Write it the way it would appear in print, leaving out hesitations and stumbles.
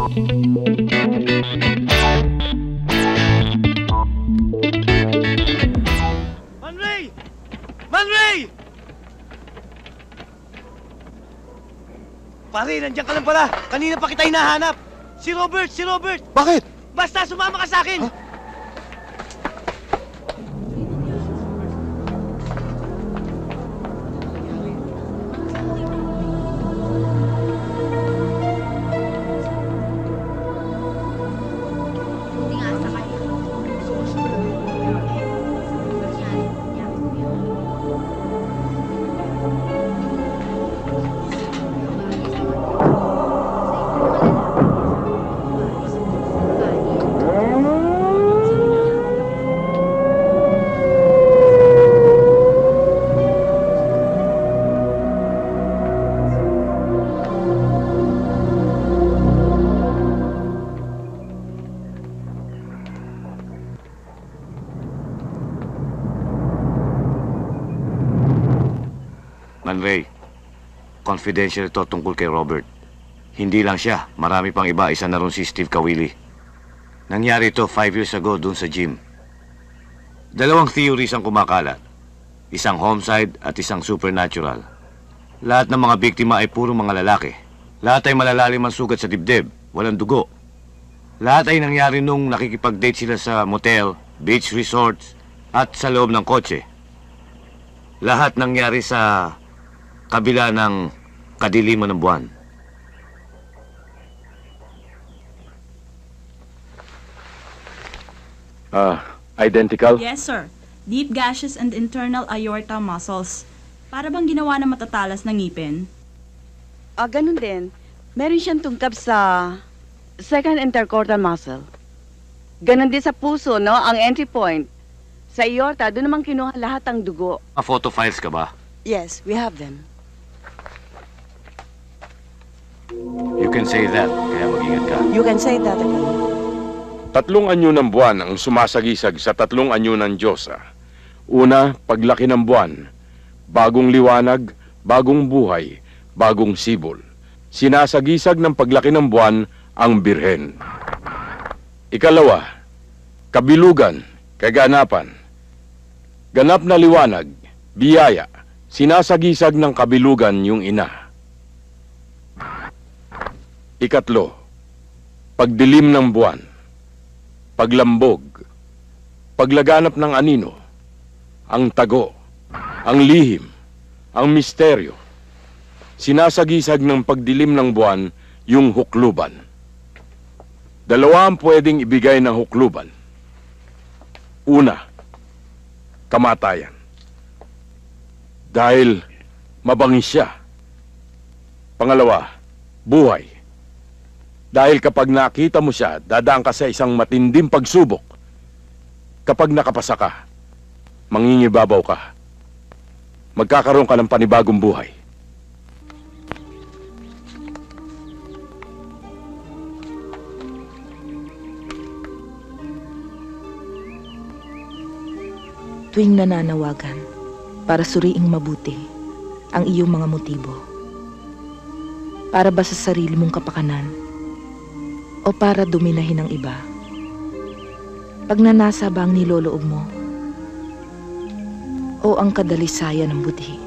Manray! Manray! Pare, nandiyan ka lang pala. Kanina pa kita hinahanap. Si Robert! Si Robert! Bakit? Basta sumama ka sa akin! Huh? Manray, confidential ito tungkol kay Robert. Hindi lang siya, marami pang iba. Isa na rin si Steve Kawili. Nangyari ito 5 years ago dun sa gym. Dalawang theories ang kumakalat. Isang homicide at isang supernatural. Lahat ng mga biktima ay puro mga lalaki. Lahat ay malalalim ang sugat sa dibdib, walang dugo. Lahat ay nangyari nung nakikipag-date sila sa motel, beach resorts, at sa loob ng kotse. Lahat nangyari sa kabila ng kadiliman ng buwan. Identical? Yes, sir. Deep gashes and internal aorta muscles. Para bang ginawa na matatalas ng ngipin? Ganun din. Meron siyang tungkab sa second intercostal muscle. Ganun din sa puso, no? Ang entry point. Sa aorta, doon naman kinuha lahat ang dugo. Photo files ka ba? Yes, we have them. You can say that, kaya mag-ingat ka. You can say that again. 3 anyo ng buwan ang sumasagisag sa 3 anyo ng Diyosa. Una, paglaki ng buwan. Bagong liwanag, bagong buhay, bagong sibol. Sinasagisag ng paglaki ng buwan ang Birhen. Ikalawa, kabilugan, kaganapan. Ganap na liwanag, biyaya. Sinasagisag ng kabilugan yung ina. Ikatlo, pagdilim ng buwan. Paglambog, paglaganap ng anino, ang tago, ang lihim, ang misteryo. Sinasagisag ng pagdilim ng buwan yung hukluban. 2 ang pwedeng ibigay ng hukluban. Una, kamatayan. Dahil mabangis siya. Pangalawa, buhay. Dahil kapag nakita mo siya, dadaan ka sa isang matinding pagsubok. Kapag nakapasa ka, mangingibabaw ka. Magkakaroon ka ng panibagong buhay. Tuwing nananawagan para suriing mabuti ang iyong mga motibo. Para ba sa sarili mong kapakanan o para dominahin ang iba? Pagnanasa ba ang niloloob mo o ang kadalisayan ng budhi?